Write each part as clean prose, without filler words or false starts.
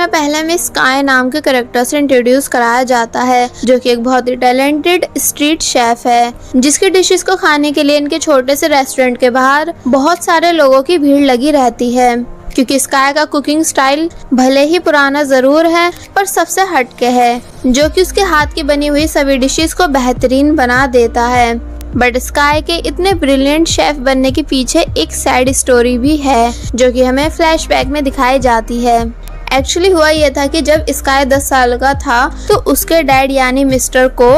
में पहले हमें स्काई नाम के कैरेक्टर से इंट्रोड्यूस कराया जाता है, जो कि एक बहुत ही टैलेंटेड स्ट्रीट शेफ है, जिसकी डिशेस को खाने के लिए इनके छोटे से रेस्टोरेंट के बाहर बहुत सारे लोगों की भीड़ लगी रहती है। क्योंकि स्काई का कुकिंग स्टाइल भले ही पुराना जरूर है पर सबसे हटके है, जो कि उसके हाथ की बनी हुई सभी डिशेस को बेहतरीन बना देता है। बट स्काई के इतने ब्रिलियंट शेफ बनने के पीछे एक सैड स्टोरी भी है, जो कि हमें फ्लैशबैक में दिखाई जाती है। एक्चुअली हुआ यह था कि जब स्काई 10 साल का था तो उसके डैड यानी मिस्टर को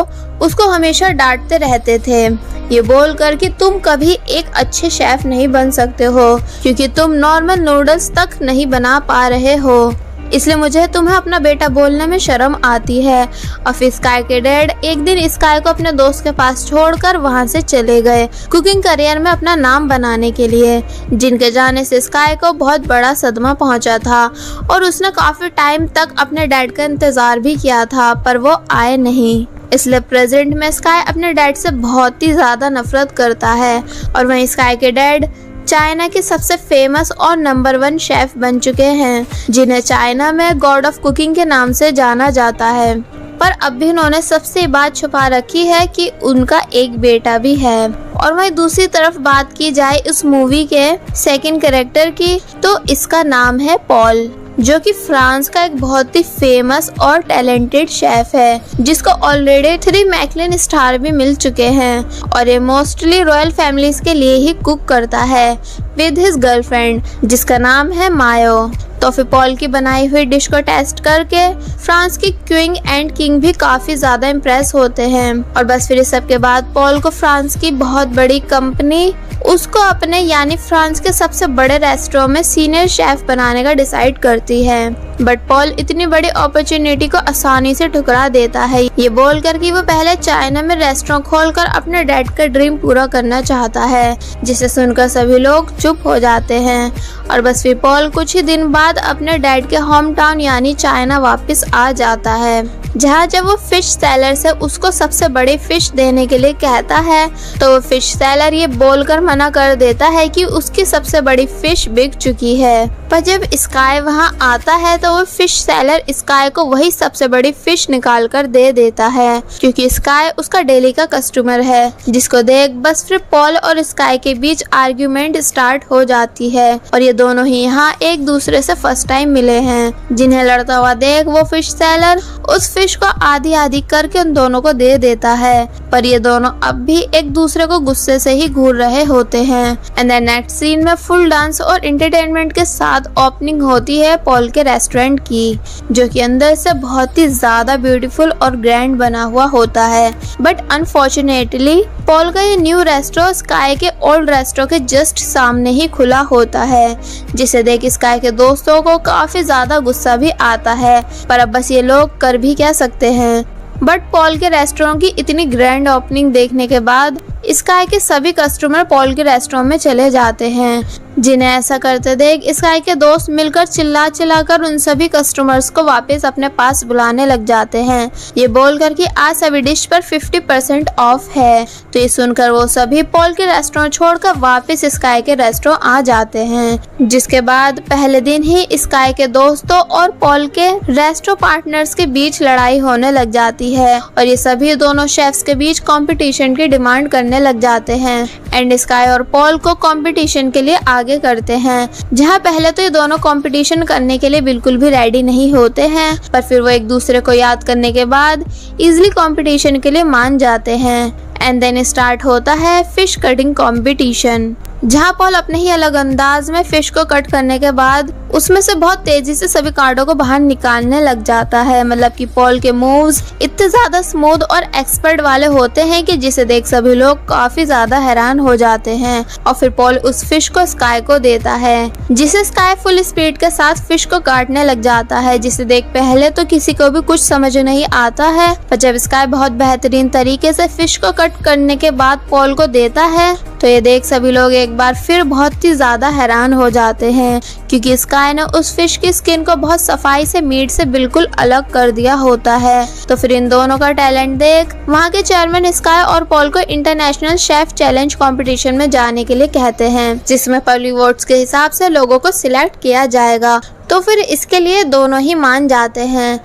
उसको हमेशा डांटते रहते थे, ये बोलकर कि तुम कभी एक अच्छे शेफ नहीं बन सकते हो क्योंकि तुम नॉर्मल नूडल्स तक नहीं बना पा रहे हो, इसलिए मुझे तुम्हें अपना बेटा बोलने में शर्म आती है। और फिर स्काई के डैड एक दिन स्काई को अपने दोस्त के पास छोड़कर वहां से चले गए कुकिंग करियर में अपना नाम बनाने के लिए, जिनके जाने से स्काई को बहुत बड़ा सदमा पहुंचा था और उसने काफी टाइम तक अपने डैड का इंतजार भी किया था पर वो आए नहीं। इसलिए प्रेजेंट में स्काई अपने डैड से बहुत ही ज्यादा नफरत करता है। और वहीं स्काई के डैड चाइना के सबसे फेमस और नंबर 1 शेफ बन चुके हैं, जिन्हें चाइना में गॉड ऑफ कुकिंग के नाम से जाना जाता है। पर अब भी उन्होंने सबसे बात छुपा रखी है कि उनका एक बेटा भी है। और वहीं दूसरी तरफ बात की जाए इस मूवी के सेकंड कैरेक्टर की, तो इसका नाम है पॉल, जो कि फ्रांस का एक बहुत ही फेमस और टैलेंटेड शेफ है, जिसको ऑलरेडी 3 मैकलिन स्टार भी मिल चुके हैं। और ये मोस्टली रॉयल फैमिलीज के लिए ही कुक करता है विद हिज गर्लफ्रेंड, जिसका नाम है मायो। तो फिर पॉल की बनाई हुई डिश को टेस्ट करके फ्रांस की क्वीन एंड किंग भी काफी ज्यादा इम्प्रेस होते हैं। और बस फिर इस सब के बाद पॉल को फ्रांस की बहुत बड़ी कंपनी उसको अपने यानी फ्रांस के सबसे बड़े रेस्टोरेंट में सीनियर शेफ बनाने का डिसाइड करती है। बट पॉल इतनी बड़ी अपॉर्चुनिटी को आसानी से ठुकरा देता है, ये बोलकर कि वो पहले चाइना में रेस्टोरेंट खोलकर अपने डैड का ड्रीम पूरा करना चाहता है, जिसे सुनकर सभी लोग चुप हो जाते हैं। और बस फिर पॉल कुछ ही दिन बाद अपने डैड के होम टाउन यानी चाइना वापस आ जाता है, जहाँ जब वो फिश सेलर से उसको सबसे बड़ी फिश देने के लिए कहता है तो वो फिश सेलर ये बोलकर मना कर देता है कि उसकी सबसे बड़ी फिश बिक चुकी है। पर जब स्काई वहाँ आता है तो वो फिश सेलर स्काई को वही सबसे बड़ी फिश निकाल कर दे देता है, क्योंकि स्काई उसका डेली का कस्टमर है, जिसको देख बस फिर पॉल और स्काई के बीच आर्ग्यूमेंट स्टार्ट हो जाती है। और ये दोनों ही यहाँ एक दूसरे से फर्स्ट टाइम मिले हैं, जिन्हें लड़ता हुआ देख वो फिश सेलर उस फिश को आधी आधी करके उन दोनों को दे देता है। पर ये दोनों अब भी एक दूसरे को गुस्से से ही घूर रहे होते हैं। एंड देन नेक्स्ट सीन में फुल डांस और एंटरटेनमेंट के साथ ओपनिंग होती है पॉल के रेस्टोरेंट की, जो कि अंदर से बहुत ही ज्यादा ब्यूटीफुल और ग्रैंड बना हुआ होता है। बट अनफॉर्चुनेटली पॉल का ये न्यू रेस्टोरेंट स्काई के ओल्ड रेस्टोरेंट के जस्ट सामने ही खुला होता है, जिसे देख स्काई के दोस्तों को काफी ज्यादा गुस्सा भी आता है। पर अब बस ये लोग कर भी क्या सकते हैं। बट पॉल के रेस्टोरेंट की इतनी ग्रैंड ओपनिंग देखने के बाद स्काई के सभी कस्टमर पॉल के रेस्टोरेंट में चले जाते हैं, जिन्हें ऐसा करते देख स्काई के दोस्त मिलकर चिल्लाकर उन सभी कस्टमर्स को वापस अपने पास बुलाने लग जाते हैं, ये बोलकर कि आज सभी डिश पर 50% ऑफ है। तो ये सुनकर वो सभी पॉल के रेस्टोरेंट छोड़कर वापस स्काई के रेस्टोरेंट आ जाते हैं, जिसके बाद पहले दिन ही स्काई के दोस्तों और पॉल के रेस्टोरेंट पार्टनर्स के बीच लड़ाई होने लग जाती है। और ये सभी दोनों शेफ्स के बीच कंपटीशन की डिमांड करने लग जाते हैं। एंड स्काई और पॉल को कंपटीशन के लिए आगे करते हैं, जहां पहले तो ये दोनों कंपटीशन करने के लिए बिल्कुल भी रेडी नहीं होते हैं, पर फिर वो एक दूसरे को याद करने के बाद इजीली कंपटीशन के लिए मान जाते हैं। एंड देन स्टार्ट होता है फिश कटिंग कंपटीशन, जहाँ पॉल अपने ही अलग अंदाज में फिश को कट करने के बाद उसमें से बहुत तेजी से सभी कार्डों को बाहर निकालने लग जाता है। मतलब कि पॉल के मूव्स इतने ज्यादा स्मूथ और एक्सपर्ट वाले होते हैं कि जिसे देख सभी लोग काफी ज्यादा हैरान हो जाते हैं। और फिर पॉल उस फिश को स्काई को देता है, जिसे स्काई फुल स्पीड के साथ फिश को काटने लग जाता है, जिसे देख पहले तो किसी को भी कुछ समझ नहीं आता है। पर जब स्काई बहुत बेहतरीन तरीके से फिश को कट करने के बाद पॉल को देता है तो तो ये देख सभी लोग एक बार फिर बहुत ही ज्यादा हैरान हो जाते हैं, क्योंकि स्काई ने उस फिश की स्किन को बहुत सफाई से मीट से बिल्कुल अलग कर दिया होता है। तो फिर इन दोनों का टैलेंट देख वहाँ के चेयरमैन स्काई और पॉल को इंटरनेशनल शेफ चैलेंज कंपटीशन में जाने के लिए कहते हैं, जिसमें पब्लिक वोट्स के हिसाब से लोगों को सिलेक्ट किया जाएगा। तो फिर इसके लिए दोनों ही मान जाते हैं।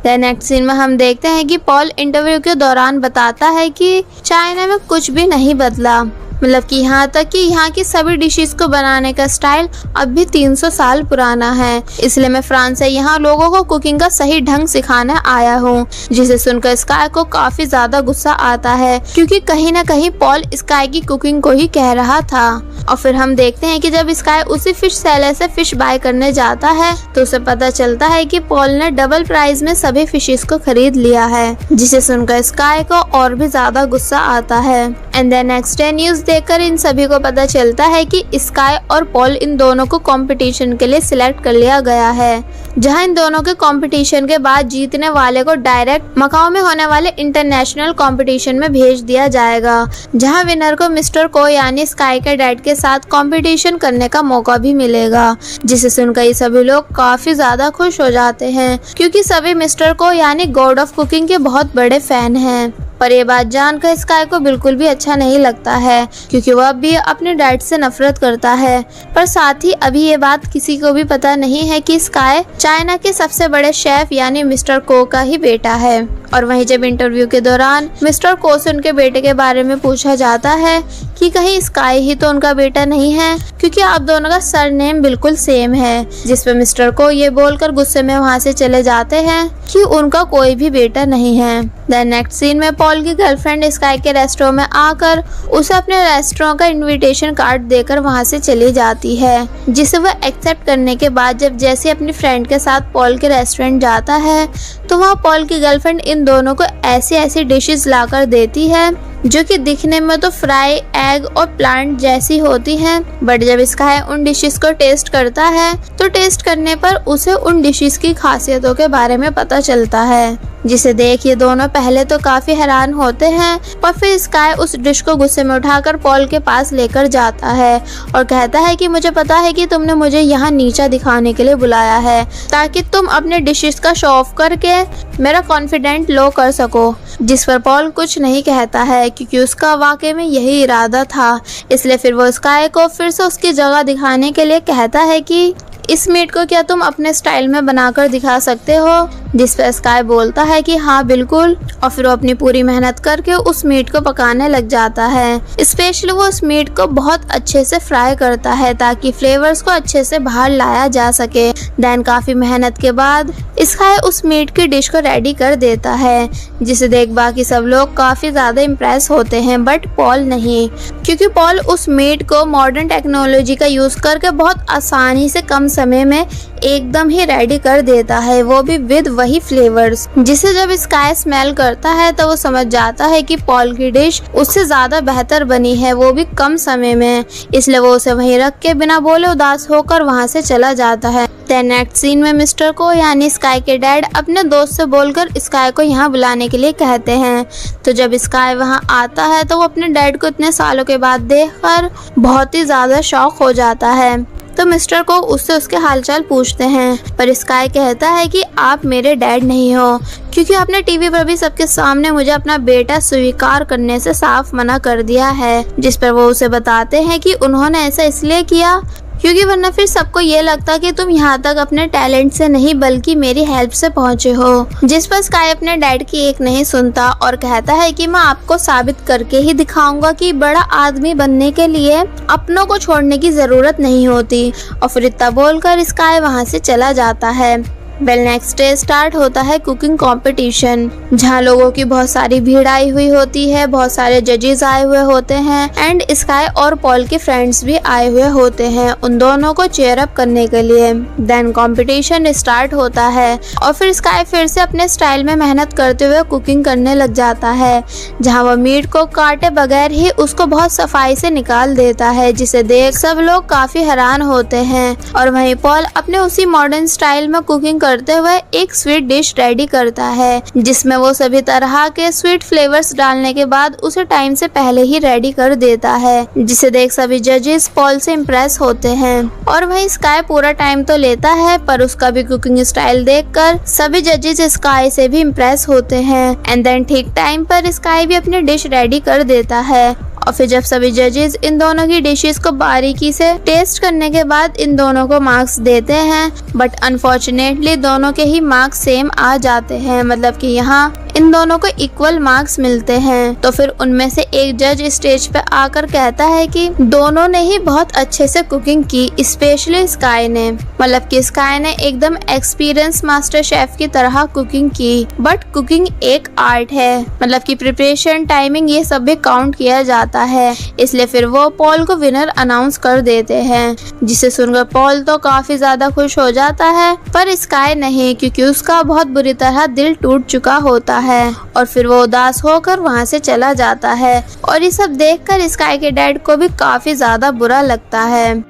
नेक्स्ट सीन में हम देखते हैं कि पॉल इंटरव्यू के दौरान बताता है कि चाइना में कुछ भी नहीं बदला, मतलब कि यहाँ तक कि यहाँ की सभी डिशेस को बनाने का स्टाइल अब भी 300 साल पुराना है। इसलिए मैं फ्रांस से यहाँ लोगों को कुकिंग का सही ढंग सिखाने आया हूँ। जिसे सुनकर स्काई को काफी ज्यादा गुस्सा आता है, क्योंकि कहीं ना कहीं पॉल स्काई की कुकिंग को ही कह रहा था। और फिर हम देखते हैं कि जब स्काई उसी फिश सेलर से फिश बाय करने जाता है तो उसे पता चलता है कि पॉल ने डबल प्राइस में सभी फिशेस को खरीद लिया है, जिसे सुनकर स्काई को और भी ज्यादा गुस्सा आता है। And then next day news देखकर इन सभी को पता चलता है कि स्काई और पॉल इन दोनों को कंपटीशन के लिए सिलेक्ट कर लिया गया है, जहां इन दोनों के कंपटीशन के बाद जीतने वाले को डायरेक्ट मकाओ में होने वाले इंटरनेशनल कंपटीशन में भेज दिया जाएगा, जहां विनर को मिस्टर को यानी स्काई के डैड के साथ कंपटीशन करने का मौका भी मिलेगा। जिसे सुनकर ये सभी लोग काफी ज्यादा खुश हो जाते हैं, क्योंकि सभी मिस्टर को यानी गॉड ऑफ कुकिंग के बहुत बड़े फैन हैं। पर ये बात जानकर स्काई को बिल्कुल भी अच्छा नहीं लगता है, क्योंकि वह अब भी अपने डैड से नफरत करता है। पर साथ ही अभी ये बात किसी को भी पता नहीं है कि स्काई चाइना के सबसे बड़े शेफ यानी मिस्टर को का ही बेटा है। और वहीं जब इंटरव्यू के दौरान मिस्टर को से उनके बेटे के बारे में पूछा जाता है कि कहीं स्काई ही तो उनका बेटा नहीं है, क्योंकि आप दोनों का सरनेम बिल्कुल सेम है। जिस पे मिस्टर को ये बोलकर गुस्से में वहाँ से चले जाते हैं कि उनका कोई भी बेटा नहीं है। देन नेक्स्ट सीन में पॉल की गर्लफ्रेंड स्काई के रेस्टोरेंट में आकर उसे अपने रेस्टोरेंट का इनविटेशन कार्ड देकर वहाँ से चली जाती है, जिसे वह एक्सेप्ट करने के बाद जब जैसे अपनी फ्रेंड के साथ पॉल के रेस्टोरेंट जाता है तो वहाँ पॉल की गर्लफ्रेंड इन दोनों को ऐसी डिशेस लाकर देती है जो कि दिखने में तो फ्राई, एग और प्लांट जैसी होती हैं, बट जब स्काई उन डिशेस को टेस्ट करता है तो टेस्ट करने पर उसे उन डिशेस की खासियतों के बारे में पता चलता है, जिसे देख ये दोनों पहले तो काफी हैरान होते हैं, पर फिर स्काई उस डिश को गुस्से में उठाकर पॉल के पास लेकर जाता है और कहता है कि मुझे पता है कि तुमने मुझे यहाँ नीचा दिखाने के लिए बुलाया है, ताकि तुम अपने डिशेस का शो ऑफ करके मेरा कॉन्फिडेंट लो कर सको। जिस पर पॉल कुछ नहीं कहता है, क्योंकि उसका वाकई में यही इरादा था। इसलिए फिर वो स्काई को फिर से उसकी जगह दिखाने के लिए कहता है कि इस मीट को क्या तुम अपने स्टाइल में बनाकर दिखा सकते हो। जिस पर स्काई बोलता है कि हाँ बिल्कुल, और फिर वो अपनी पूरी मेहनत करके उस मीट को पकाने लग जाता है। स्पेशली वो उस मीट को बहुत अच्छे से फ्राई करता है ताकि फ्लेवर्स को अच्छे से बाहर लाया जा सके। देन काफी मेहनत के बाद स्काई उस मीट की डिश को रेडी कर देता है, जिसे देख बाकी सब लोग काफी ज्यादा इम्प्रेस होते हैं, बट पॉल नहीं, क्योंकि पॉल उस मीट को मॉडर्न टेक्नोलॉजी का यूज करके बहुत आसानी से कम समय में एकदम ही रेडी कर देता है, वो भी विद वही फ्लेवर्स। जिसे जब स्काई स्मेल करता है तो वो समझ जाता है कि पॉल की डिश उससे ज्यादा बेहतर बनी है, वो भी कम समय में। इसलिए वो उसे वहीं रख के बिना बोले उदास होकर वहाँ से चला जाता है। नेक्स्ट सीन में मिस्टर को यानी स्काई के डैड अपने दोस्त से बोलकर स्काई को यहाँ बुलाने के लिए कहते हैं। तो जब स्काई वहाँ आता है तो वो अपने डैड को इतने सालों के बाद देखकर बहुत ही ज्यादा शॉक हो जाता है। तो मिस्टर को उससे उसके हालचाल पूछते हैं, पर स्काई कहता है कि आप मेरे डैड नहीं हो, क्योंकि आपने टीवी पर भी सबके सामने मुझे अपना बेटा स्वीकार करने से साफ मना कर दिया है। जिस पर वो उसे बताते हैं कि उन्होंने ऐसा इसलिए किया क्योंकि वरना फिर सबको ये लगता कि तुम यहाँ तक अपने टैलेंट से नहीं बल्कि मेरी हेल्प से पहुँचे हो। जिस पर स्काई अपने डैड की एक नहीं सुनता और कहता है कि मैं आपको साबित करके ही दिखाऊंगा कि बड़ा आदमी बनने के लिए अपनों को छोड़ने की जरूरत नहीं होती। और फिर इतना बोलकर स्काई वहाँ से चला जाता है। नेक्स्ट डे स्टार्ट होता है कुकिंग कंपटीशन, जहाँ लोगों की बहुत सारी भीड़ आई हुई होती है, बहुत सारे जजेस आए हुए होते हैं एंड स्काई और पॉल के फ्रेंड्स भी आए हुए होते हैं उन दोनों को चेयर अप करने के लिए। देन कंपटीशन स्टार्ट होता है और फिर स्काई फिर से अपने स्टाइल में मेहनत करते हुए कुकिंग करने लग जाता है, जहाँ वह मीट को काटे बगैर ही उसको बहुत सफाई से निकाल देता है, जिसे देख सब लोग काफी हैरान होते हैं। और वहीं पॉल अपने उसी मॉडर्न स्टाइल में कुकिंग करते हुए एक स्वीट डिश रेडी करता है, जिसमें वो सभी तरह के स्वीट फ्लेवर्स डालने के बाद उसे टाइम से पहले ही रेडी कर देता है, जिसे देख सभी जजेस पॉल से इम्प्रेस होते हैं। और वहीं स्काई पूरा टाइम तो लेता है, पर उसका भी कुकिंग स्टाइल देखकर सभी जजेस स्काई से भी इम्प्रेस होते हैं। एंड देन ठीक टाइम पर स्काई भी अपनी डिश रेडी कर देता है। और फिर जब सभी जजेस इन दोनों की डिशेस को बारीकी से टेस्ट करने के बाद इन दोनों को मार्क्स देते हैं, बट अनफॉर्चुनेटली दोनों के ही मार्क्स सेम आ जाते हैं, मतलब कि यहाँ इन दोनों को इक्वल मार्क्स मिलते हैं। तो फिर उनमें से एक जज स्टेज पे आकर कहता है कि दोनों ने ही बहुत अच्छे से कुकिंग की, स्पेशली स्काई ने, मतलब कि स्काई ने एकदम एक्सपीरियंस मास्टर शेफ की तरह कुकिंग की। बट कुकिंग एक आर्ट है, मतलब कि प्रिपरेशन, टाइमिंग, ये सब भी काउंट किया जाता है। इसलिए फिर वो पॉल को विनर अनाउंस कर देते हैं, जिसे सुनकर पॉल तो काफी ज्यादा खुश हो जाता है, पर स्काई नहीं, क्योंकि उसका बहुत बुरी तरह दिल टूट चुका होता है। और फिर वो उदास होकर वहाँ से चला जाता है। और ये सब देखकर स्काई के डैड को भी काफी ज्यादा बुरा लगता है।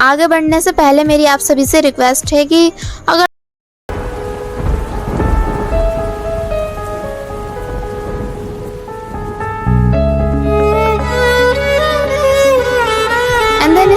आगे बढ़ने से पहले मेरी आप सभी से रिक्वेस्ट है कि अगर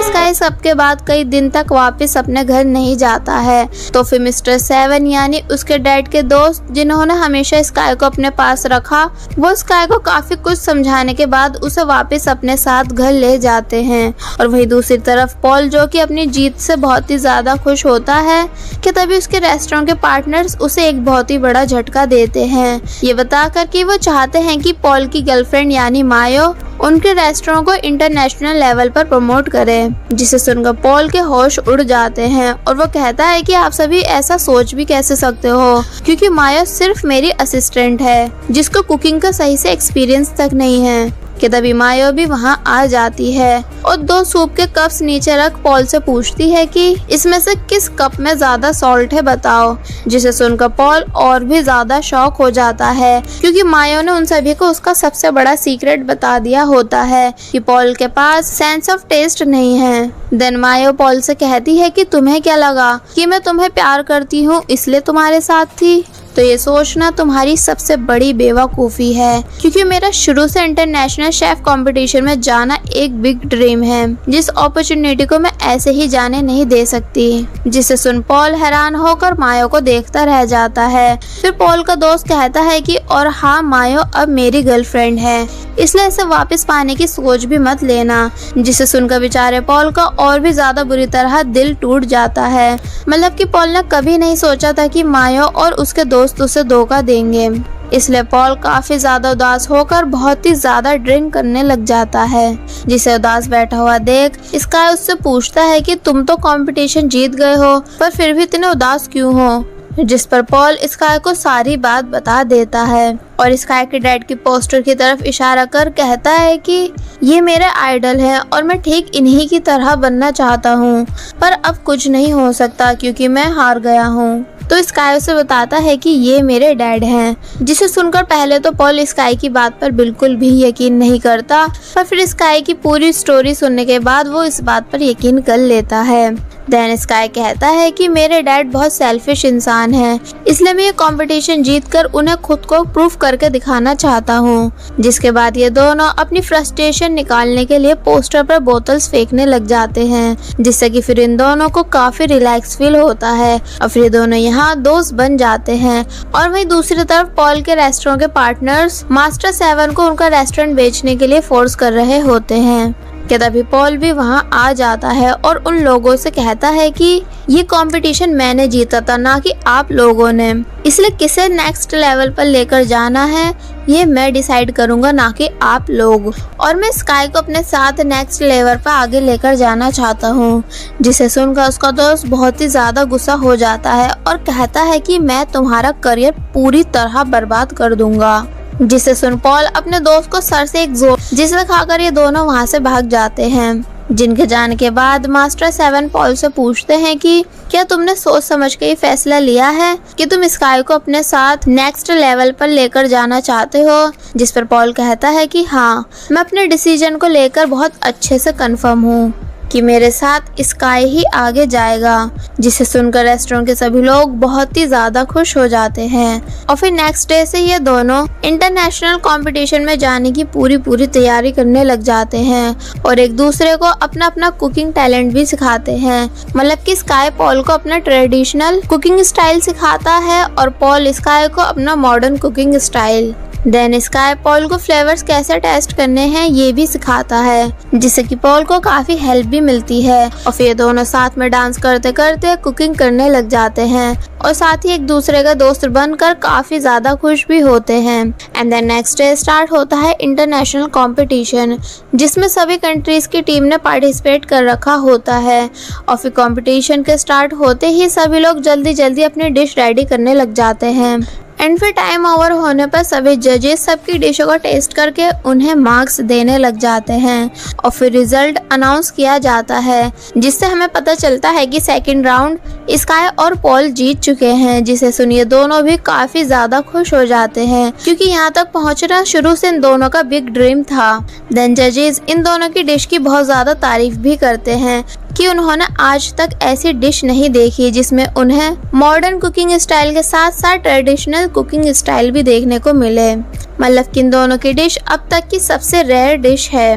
स्काई सबके बाद कई दिन तक वापस अपने घर नहीं जाता है। तो फिर मिस्टर सेवन यानी उसके डैड के दोस्त, जिन्होंने हमेशा स्काई को अपने पास रखा, वो स्काई को काफी कुछ समझाने के बाद उसे वापस अपने साथ घर ले जाते हैं। और वहीं दूसरी तरफ पॉल, जो कि अपनी जीत से बहुत ही ज्यादा खुश होता है, कि तभी उसके रेस्टोरेंट के पार्टनर्स उसे एक बहुत ही बड़ा झटका देते हैं, ये बताकर कि वो चाहते हैं कि पॉल की गर्लफ्रेंड यानी मायो उनके रेस्टोरेंट को इंटरनेशनल लेवल पर प्रमोट करे, जिसे सुनकर पॉल के होश उड़ जाते हैं। और वो कहता है कि आप सभी ऐसा सोच भी कैसे सकते हो, क्योंकि माया सिर्फ मेरी असिस्टेंट है, जिसको कुकिंग का सही से एक्सपीरियंस तक नहीं है। कि तभी मायो भी वहाँ आ जाती है और 2 सूप के कप्स नीचे रख पॉल से पूछती है कि इसमें से किस कप में ज्यादा सॉल्ट है बताओ, जिसे सुनकर पॉल और भी ज्यादा शॉक हो जाता है, क्योंकि मायो ने उन सभी को उसका सबसे बड़ा सीक्रेट बता दिया होता है कि पॉल के पास सेंस ऑफ टेस्ट नहीं है। देन मायो पॉल से कहती है कि तुम्हें क्या लगा कि मैं तुम्हें प्यार करती हूँ इसलिए तुम्हारे साथ थी? तो ये सोचना तुम्हारी सबसे बड़ी बेवकूफ़ी है, क्योंकि मेरा शुरू से इंटरनेशनल शेफ कंपटीशन में जाना एक बिग ड्रीम है, जिस अपॉर्चुनिटी को मैं ऐसे ही जाने नहीं दे सकती। जिसे सुन पॉल हैरान होकर मायो को देखता रह जाता है। फिर पॉल का दोस्त कहता है कि और हाँ मायो अब मेरी गर्लफ्रेंड है, इसलिए इसे वापस पाने की सोच भी मत लेना। जिसे सुनकर बेचारे पॉल का और भी ज्यादा बुरी तरह दिल टूट जाता है, मतलब कि पॉल ने कभी नहीं सोचा था कि मायो और उसके दोस्त उसे धोखा देंगे। इसलिए पॉल काफी ज्यादा उदास होकर बहुत ही ज्यादा ड्रिंक करने लग जाता है। जिसे उदास बैठा हुआ देख स्काई उससे पूछता है कि तुम तो कंपटीशन जीत गए हो, पर फिर भी इतने उदास क्यों हो? जिस पर पॉल स्काई को सारी बात बता देता है और स्काई के डैड की पोस्टर की तरफ इशारा कर कहता है कि ये मेरे आइडल है और मैं ठीक इन्हीं की तरह बनना चाहता हूँ, पर अब कुछ नहीं हो सकता क्योंकि मैं हार गया हूँ। तो स्काई उसे बताता है कि ये मेरे डैड हैं। जिसे सुनकर पहले तो पॉल स्काई की बात पर बिल्कुल भी यकीन नहीं करता, पर फिर स्काई की पूरी स्टोरी सुनने के बाद वो इस बात पर यकीन कर लेता है। देन स्काई कहता है कि मेरे डैड बहुत सेल्फिश इंसान हैं, इसलिए मैं ये कंपटीशन जीतकर उन्हें खुद को प्रूफ करके दिखाना चाहता हूँ। जिसके बाद ये दोनों अपनी फ्रस्ट्रेशन निकालने के लिए पोस्टर पर बोतल्स फेंकने लग जाते हैं, जिससे कि फिर इन दोनों को काफी रिलैक्स फील होता है और फिर ये दोनों यहाँ दोस्त बन जाते हैं। और वहीं दूसरी तरफ पॉल के रेस्टोरेंट के पार्टनर्स मास्टर सेवन को उनका रेस्टोरेंट बेचने के लिए फोर्स कर रहे होते हैं। कि तभी पॉल भी वहां आ जाता है और उन लोगों से कहता है कि ये कंपटीशन मैंने जीता था, ना कि आप लोगों ने, इसलिए किसे नेक्स्ट लेवल पर लेकर जाना है ये मैं डिसाइड करूंगा, ना कि आप लोग। और मैं स्काई को अपने साथ नेक्स्ट लेवल पर आगे लेकर जाना चाहता हूँ। जिसे सुनकर उसका दोस्त बहुत ही ज्यादा गुस्सा हो जाता है और कहता है कि मैं तुम्हारा करियर पूरी तरह बर्बाद कर दूंगा। जिसे सुन पॉल अपने दोस्त को सर से एक जोर जिसे खाकर ये दोनों वहां से भाग जाते हैं। जिनके जाने के बाद मास्टर सेवन पॉल से पूछते हैं कि क्या तुमने सोच समझ के ये फैसला लिया है कि तुम स्काई को अपने साथ नेक्स्ट लेवल पर लेकर जाना चाहते हो? जिस पर पॉल कहता है कि हाँ, मैं अपने डिसीजन को लेकर बहुत अच्छे से कंफर्म हूँ। कि मेरे साथ स्काई ही आगे जाएगा, जिसे सुनकर रेस्टोरेंट के सभी लोग बहुत ही ज्यादा खुश हो जाते हैं। और फिर नेक्स्ट डे से ये दोनों इंटरनेशनल कंपटीशन में जाने की पूरी तैयारी करने लग जाते हैं और एक दूसरे को अपना अपना कुकिंग टैलेंट भी सिखाते हैं। मतलब कि स्काई पॉल को अपना ट्रेडिशनल कुकिंग स्टाइल सिखाता है और पॉल स्काई को अपना modern cooking style. Then Sky Paul को फ्लेवर्स कैसे टेस्ट करने हैं ये भी सिखाता है, जिससे कि पॉल को काफी हेल्प भी मिलती है। और फिर दोनों साथ में डांस करते करते कुकिंग करने लग जाते हैं और साथ ही एक दूसरे का दोस्त बनकर काफी ज्यादा खुश भी होते हैं। And then next day start होता है इंटरनेशनल कंपटीशन, जिसमें सभी कंट्रीज की टीम ने पार्टिसिपेट कर रखा होता है। और फिर कंपटीशन के स्टार्ट होते ही सभी लोग जल्दी अपनी डिश रेडी करने लग जाते हैं। एंड फिर टाइम ओवर होने पर सभी जजेस सबकी डिशों को टेस्ट करके उन्हें मार्क्स देने लग जाते हैं और फिर रिजल्ट अनाउंस किया जाता है, जिससे हमें पता चलता है कि सेकंड राउंड स्काई और पॉल जीत चुके हैं, जिसे सुनिए दोनों भी काफी ज्यादा खुश हो जाते हैं क्योंकि यहाँ तक पहुँचना शुरू से इन दोनों का बिग ड्रीम था। देन जजेस इन दोनों की डिश की बहुत ज्यादा तारीफ भी करते हैं कि उन्होंने आज तक ऐसी डिश नहीं देखी जिसमें उन्हें मॉडर्न कुकिंग स्टाइल के साथ साथ ट्रेडिशनल कुकिंग स्टाइल भी देखने को मिले। मतलब कि इन दोनों की डिश अब तक की सबसे रेयर डिश है।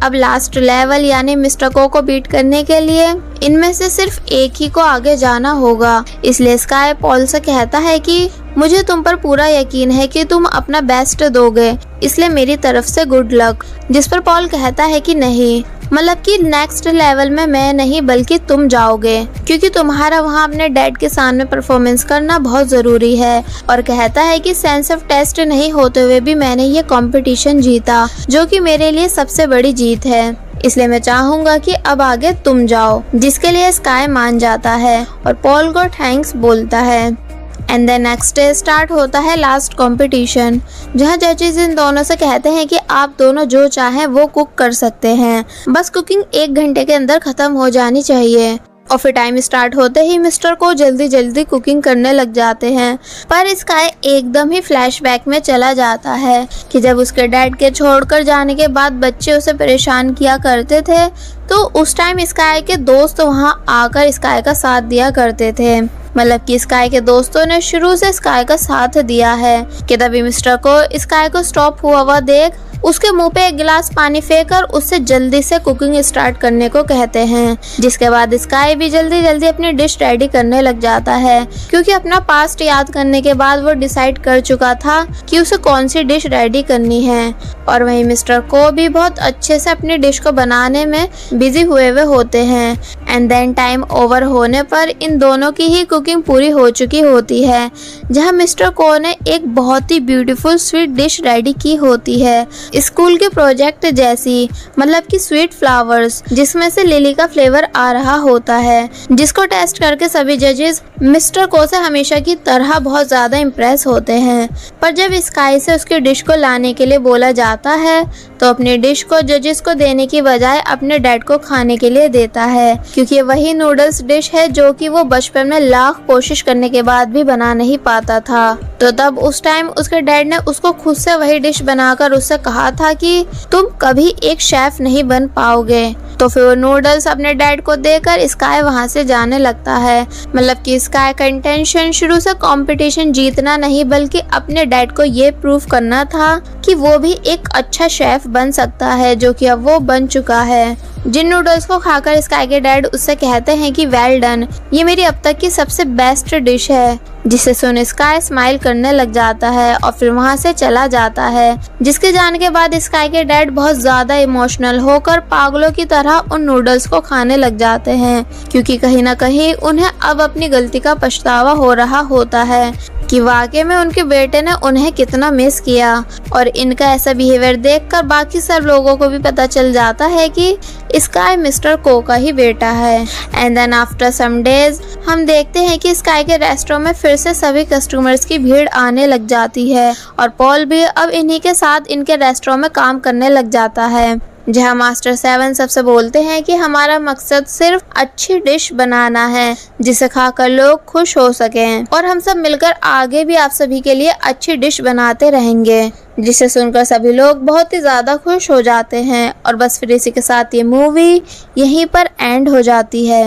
अब लास्ट लेवल यानी मिस्टर को बीट करने के लिए इनमें से सिर्फ एक ही को आगे जाना होगा। इसलिए स्काई पॉल से कहता है कि मुझे तुम पर पूरा यकीन है कि तुम अपना बेस्ट दोगे, इसलिए मेरी तरफ से गुड लक। जिस पर पॉल कहता है कि नहीं, मतलब कि नेक्स्ट लेवल में मैं नहीं बल्कि तुम जाओगे, क्योंकि तुम्हारा वहाँ अपने डैड के सामने परफॉर्मेंस करना बहुत जरूरी है। और कहता है कि सेंस ऑफ टेस्ट नहीं होते हुए भी मैंने ये कंपटीशन जीता, जो कि मेरे लिए सबसे बड़ी जीत है, इसलिए मैं चाहूंगा कि अब आगे तुम जाओ। जिसके लिए स्काई मान जाता है और पॉल को थैंक्स बोलता है। And then next day start होता है लास्ट कंपटीशन, जहां जजेस इन दोनों से कहते हैं कि आप दोनों जो चाहें वो कुक कर सकते हैं, बस कुकिंग 1 घंटे के अंदर खत्म हो जानी चाहिए। और फिर टाइम स्टार्ट होते ही मिस्टर को जल्दी कुकिंग करने लग जाते हैं। पर स्काई एकदम ही फ्लैशबैक में चला जाता है कि जब उसके डैड के छोड़कर जाने के बाद बच्चे उसे परेशान किया करते थे, तो उस टाइम स्काई के दोस्त वहां आकर स्काई का साथ दिया करते थे। मतलब कि स्काई के दोस्तों ने शुरू से स्काई का साथ दिया है कि तभी मिस्टर को स्काई को स्टॉप हुआ हुआ देख उसके मुंह पे एक गिलास पानी फेंककर उससे जल्दी से कुकिंग स्टार्ट करने को कहते हैं। जिसके बाद स्काई भी जल्दी अपनी डिश रेडी करने लग जाता है, क्योंकि अपना पास्ट याद करने के बाद वो डिसाइड कर चुका था कि उसे कौन सी डिश रेडी करनी है। और वहीं मिस्टर को भी बहुत अच्छे से अपनी डिश को बनाने में बिजी हुए होते हैं। एंड देन टाइम ओवर होने पर इन दोनों की ही कुकिंग पूरी हो चुकी होती है, जहाँ मिस्टर को ने एक बहुत ही ब्यूटीफुल स्वीट डिश रेडी की होती है, स्कूल के प्रोजेक्ट जैसी, मतलब कि स्वीट फ्लावर्स, जिसमें से लिली का फ्लेवर आ रहा होता है, जिसको टेस्ट करके सभी जजेस मिस्टर को से हमेशा की तरह बहुत ज्यादा इम्प्रेस होते हैं। पर जब स्काई से उसकी डिश को लाने के लिए बोला जाता है, तो अपनी डिश को जजेस को देने की बजाय अपने डैड को खाने के लिए देता है, क्योंकि वही नूडल्स डिश है जो कि वो बचपन में लाख कोशिश करने के बाद भी बना नहीं पाता था। तो तब उस टाइम उसके डैड ने उसको खुद से वही डिश बनाकर उससे कहा था कि तुम कभी एक शेफ नहीं बन पाओगे। तो फिर वो नूडल्स अपने डैड को देकर स्काई वहां से जाने लगता है। मतलब कि स्काई का इंटेंशन शुरू से कंपटीशन जीतना नहीं बल्कि अपने डैड को ये प्रूव करना था कि वो भी एक अच्छा शेफ बन सकता है, जो कि अब वो बन चुका है। जिन नूडल्स को खाकर स्काई के डैड उससे कहते हैं कि वेल डन, ये मेरी अब तक की सबसे बेस्ट डिश है, जिसे सुन स्काई स्माइल करने लग जाता है और फिर वहां से चला जाता है। जिसके जाने के बाद स्काई के डैड बहुत ज्यादा इमोशनल होकर पागलों की तरह उन नूडल्स को खाने लग जाते हैं, क्योंकि कहीं ना कहीं उन्हें अब अपनी गलती का पछतावा हो रहा होता है कि वाकई में उनके बेटे ने उन्हें कितना मिस किया। और इनका ऐसा बिहेवियर देखकर बाकी सब लोगों को भी पता चल जाता है कि स्काई मिस्टर को का ही बेटा है। And then after some days हम देखते हैं कि स्काई के रेस्टोरेंट में फिर से सभी कस्टमर्स की भीड़ आने लग जाती है और पॉल भी अब इन्हीं के साथ इनके रेस्टोरेंट में काम करने लग जाता है। जहां मास्टर 7 सबसे बोलते हैं कि हमारा मकसद सिर्फ अच्छी डिश बनाना है जिसे खाकर लोग खुश हो सकें और हम सब मिलकर आगे भी आप सभी के लिए अच्छी डिश बनाते रहेंगे। जिसे सुनकर सभी लोग बहुत ही ज़्यादा खुश हो जाते हैं और बस फिर इसी के साथ ये मूवी यहीं पर एंड हो जाती है।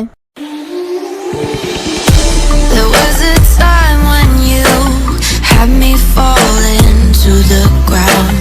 There was a time when you had me falling to the ground.